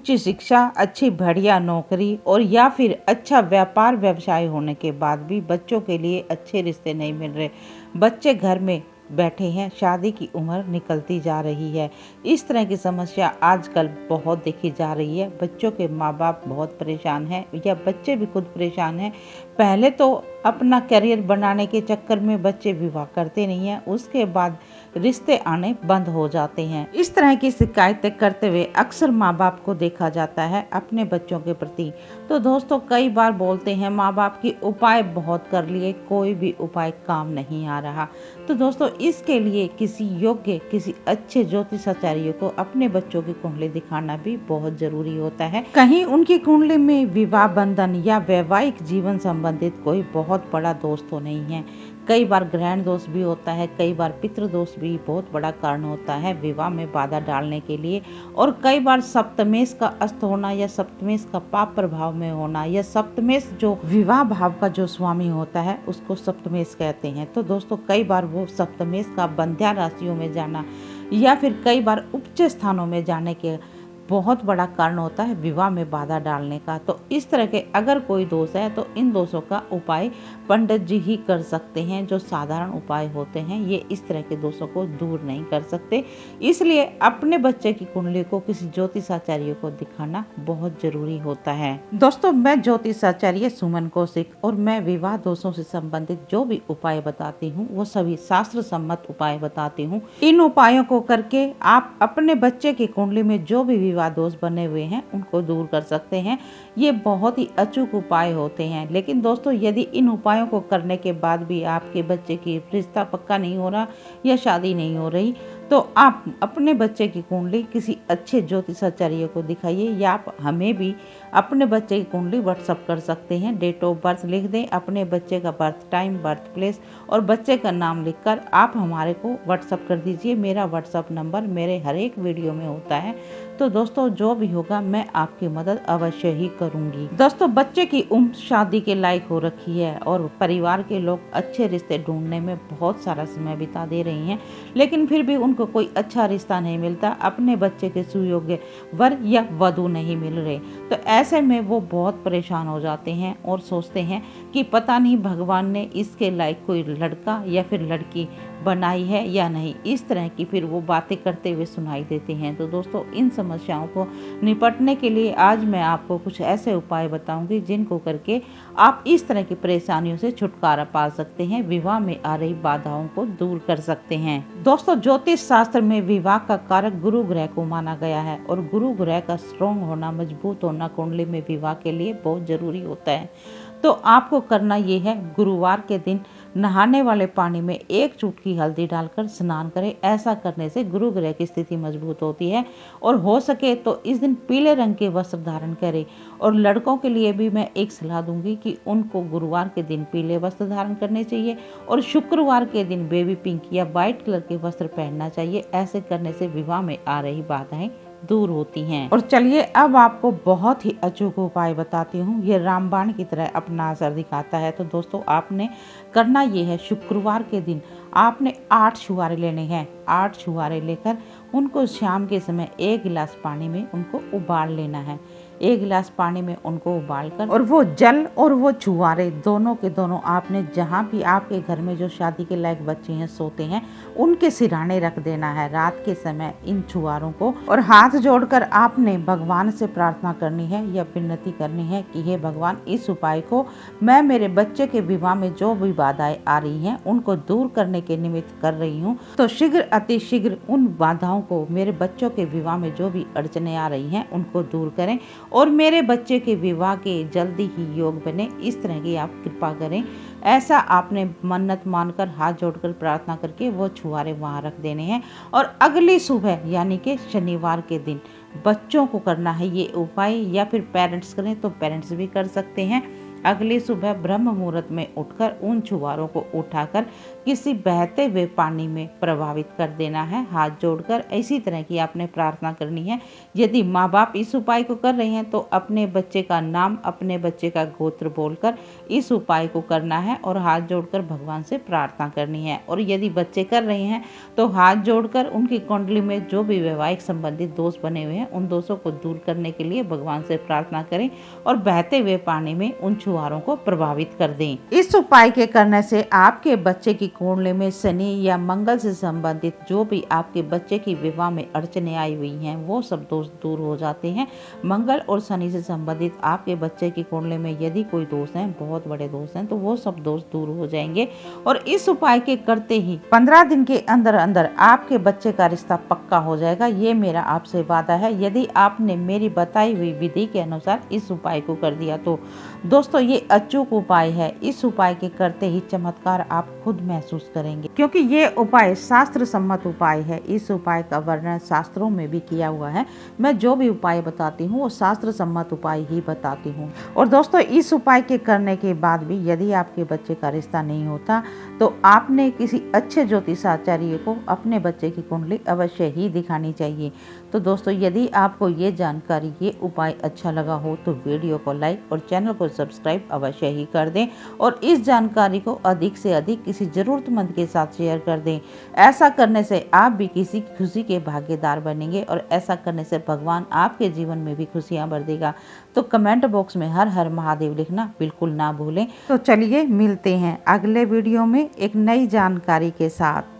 उच्च शिक्षा, अच्छी बढ़िया नौकरी और या फिर अच्छा व्यापार व्यवसाय होने के बाद भी बच्चों के लिए अच्छे रिश्ते नहीं मिल रहे। बच्चे घर में बैठे हैं, शादी की उम्र निकलती जा रही है। इस तरह की समस्या आजकल बहुत देखी जा रही है। बच्चों के माँ बाप बहुत परेशान हैं या बच्चे भी खुद परेशान हैं। पहले तो अपना करियर बनाने के चक्कर में बच्चे विवाह करते नहीं हैं, उसके बाद रिश्ते आने बंद हो जाते हैं। इस तरह की शिकायतें करते हुए अक्सर माँ बाप को देखा जाता है अपने बच्चों के प्रति। तो दोस्तों कई बार बोलते हैं माँ बाप की उपाय बहुत कर लिए, कोई भी उपाय काम नहीं आ रहा। तो दोस्तों इसके लिए किसी योग्य, किसी अच्छे ज्योतिषाचार्य को अपने बच्चों की कुंडली दिखाना भी बहुत जरूरी होता है। कहीं उनकी कुंडली में विवाह बंधन या वैवाहिक जीवन संबंधित कोई बहुत बड़ा दोष तो नहीं है। कई बार ग्रहण दोष भी होता है, कई बार पितृ दोष भी बहुत बड़ा कारण होता है विवाह में बाधा डालने के लिए। और कई बार सप्तमेश का अस्त होना या सप्तमेश का पाप प्रभाव में होना या सप्तमेश जो विवाह भाव का जो स्वामी होता है उसको सप्तमेश कहते हैं। तो दोस्तों कई बार वो सप्तमेश का बंध्या राशियों में जाना या फिर कई बार उच्च स्थानों में जाने के बहुत बड़ा कारण होता है विवाह में बाधा डालने का। तो इस तरह के अगर कोई दोष है तो इन दोषों का उपाय पंडित जी ही कर सकते हैं, जो साधारण उपाय होते हैं। ये इस तरह के दोषों को दूर नहीं कर सकते, इसलिए अपने बच्चे की कुंडली को किसी ज्योतिषाचार्य को दिखाना बहुत जरूरी होता है। दोस्तों मैं ज्योतिषाचार्य सुमन कौशिक और मैं विवाह दोषों से संबंधित जो भी उपाय बताती हूँ वो सभी शास्त्र सम्मत उपाय बताती हूँ। इन उपायों को करके आप अपने बच्चे की कुंडली में जो भी विवाह दोष बने हुए हैं उनको दूर कर सकते हैं। ये बहुत ही अचूक उपाय होते हैं। लेकिन दोस्तों यदि इन उपायों को करने के बाद भी आपके बच्चे की रिश्ता पक्का नहीं हो रहा या शादी नहीं हो रही तो आप अपने बच्चे की कुंडली किसी अच्छे ज्योतिषाचार्य को दिखाइए या आप हमें भी अपने बच्चे की कुंडली व्हाट्सअप कर सकते हैं। डेट ऑफ बर्थ लिख दें, अपने बच्चे का बर्थ टाइम, बर्थ प्लेस और बच्चे का नाम लिखकर आप हमारे को व्हाट्सअप कर दीजिए। मेरा व्हाट्सअप नंबर मेरे हर एक वीडियो में होता है। तो दोस्तों जो भी होगा मैं आपकी मदद अवश्य ही करूंगी। दोस्तों बच्चे की उम्र शादी के लायक हो रखी है और परिवार के लोग अच्छे रिश्ते ढूंढने में बहुत सारा समय बिता दे रही हैं, लेकिन फिर भी उनको कोई अच्छा रिश्ता नहीं मिलता, अपने बच्चे के सुयोग्य वर या वधू नहीं मिल रहे। तो ऐसे में वो बहुत परेशान हो जाते हैं और सोचते हैं कि पता नहीं भगवान ने इसके लायक कोई लड़का या फिर लड़की बनाई है या नहीं। इस तरह की फिर वो बातें करते हुए सुनाई देते हैं। तो दोस्तों इन समस्याओं को निपटने के लिए आज मैं आपको कुछ ऐसे उपाय बताऊंगी जिनको करके आप इस तरह की परेशानियों से छुटकारा पा सकते हैं, विवाह में आ रही बाधाओं को दूर कर सकते हैं। दोस्तों ज्योतिष शास्त्र में विवाह का कारक गुरु ग्रह को माना गया है और गुरु ग्रह का स्ट्रॉन्ग होना, मजबूत होना कुंडली में विवाह के लिए बहुत जरूरी होता है। तो आपको करना ये है, गुरुवार के दिन नहाने वाले पानी में 1 चुटकी हल्दी डालकर स्नान करें। ऐसा करने से गुरु ग्रह की स्थिति मजबूत होती है और हो सके तो इस दिन पीले रंग के वस्त्र धारण करें। और लड़कों के लिए भी मैं एक सलाह दूंगी कि उनको गुरुवार के दिन पीले वस्त्र धारण करने चाहिए और शुक्रवार के दिन बेबी पिंक या वाइट कलर के वस्त्र पहनना चाहिए। ऐसे करने से विवाह में आ रही बाधाएं दूर होती हैं। और चलिए अब आपको बहुत ही अचूक उपाय बताती हूँ, ये रामबाण की तरह अपना असर दिखाता है। तो दोस्तों आपने करना ये है, शुक्रवार के दिन आपने 8 छुहारे लेने हैं। 8 छुहारे लेकर उनको शाम के समय 1 गिलास पानी में उनको उबाल लेना है। 1 गिलास पानी में उनको उबालकर और वो जल और वो छुहारे दोनों के दोनों आपने जहाँ भी आपके घर में जो शादी के लायक बच्चे हैं सोते हैं उनके सिरहाने रख देना है रात के समय इन छुहारों को। और हाथ जोड़कर आपने भगवान से प्रार्थना करनी है या विनती करनी है कि हे भगवान, इस उपाय को मैं मेरे बच्चे के विवाह में जो भी बाधाएं आ रही हैं उनको दूर करने के निमित्त कर रही हूँ। तो शीघ्र अति शीघ्र उन बाधाओं को, मेरे बच्चों के विवाह में जो भी अड़चने आ रही हैं उनको दूर करें और मेरे बच्चे के विवाह के जल्दी ही योग बने, इस तरह की आप कृपा करें। ऐसा आपने मन्नत मानकर हाथ जोड़कर प्रार्थना करके वो छुहारे वहाँ रख देने हैं। और अगली सुबह यानी कि शनिवार के दिन बच्चों को करना है ये उपाय, या फिर पेरेंट्स करें तो पेरेंट्स भी कर सकते हैं। अगली सुबह ब्रह्म मुहूर्त में उठकर उन छुहारों को उठाकर किसी बहते हुए पानी में प्रभावित कर देना है हाथ जोड़कर। इसी तरह की आपने प्रार्थना करनी है। यदि माँ बाप इस उपाय को कर रहे हैं तो अपने बच्चे का नाम, अपने बच्चे का गोत्र बोलकर इस उपाय को करना है और हाथ जोड़कर भगवान से प्रार्थना करनी है। और यदि बच्चे कर रहे हैं तो हाथ जोड़कर उनकी कुंडली में जो भी वैवाहिक संबंधित दोष बने हुए हैं उन दोषों को दूर करने के लिए भगवान से प्रार्थना करें और बहते हुए पानी में उन छुहारों को प्रभावित कर दें। इस उपाय के करने से आपके बच्चे की कुंडली में शनि या मंगल से संबंधित जो भी आपके बच्चे की विवाह में अड़चने आई हुई हैं वो सब दोष दूर हो जाते हैं। मंगल और शनि से संबंधित आपके बच्चे की कुंडली में यदि कोई दोष हैं, बहुत बड़े दोष हैं, तो वो सब दोष दूर हो जाएंगे। और इस उपाय के करते ही 15 दिन के अंदर अंदर आपके बच्चे का रिश्ता पक्का हो जाएगा। ये मेरा आपसे वादा है। यदि आपने मेरी बताई हुई विधि के अनुसार इस उपाय को कर दिया तो दोस्तों ये अचूक उपाय है। इस उपाय के करते ही चमत्कार आप खुद महसूस करेंगे, क्योंकि ये उपाय शास्त्र सम्मत उपाय है। इस उपाय का वर्णन शास्त्रों में भी किया हुआ है। मैं जो भी उपाय बताती हूँ वो शास्त्र सम्मत उपाय ही बताती हूँ। और दोस्तों इस उपाय के करने के बाद भी यदि आपके बच्चे का रिश्ता नहीं होता तो आपने किसी अच्छे ज्योतिषाचार्य को अपने बच्चे की कुंडली अवश्य ही दिखानी चाहिए। तो दोस्तों यदि आपको ये जानकारी, ये उपाय अच्छा लगा हो तो वीडियो को लाइक और चैनल को सब्सक्राइब अवश्य ही कर दें और इस जानकारी को अधिक से अधिक किसी जरूरतमंद के साथ शेयर कर दें। ऐसा करने से आप भी किसी की खुशी के भागीदार बनेंगे और ऐसा करने से भगवान आपके जीवन में भी खुशियां भर देगा। तो कमेंट बॉक्स में हर हर महादेव लिखना बिल्कुल ना भूलें। तो चलिए मिलते हैं अगले वीडियो में एक नई जानकारी के साथ।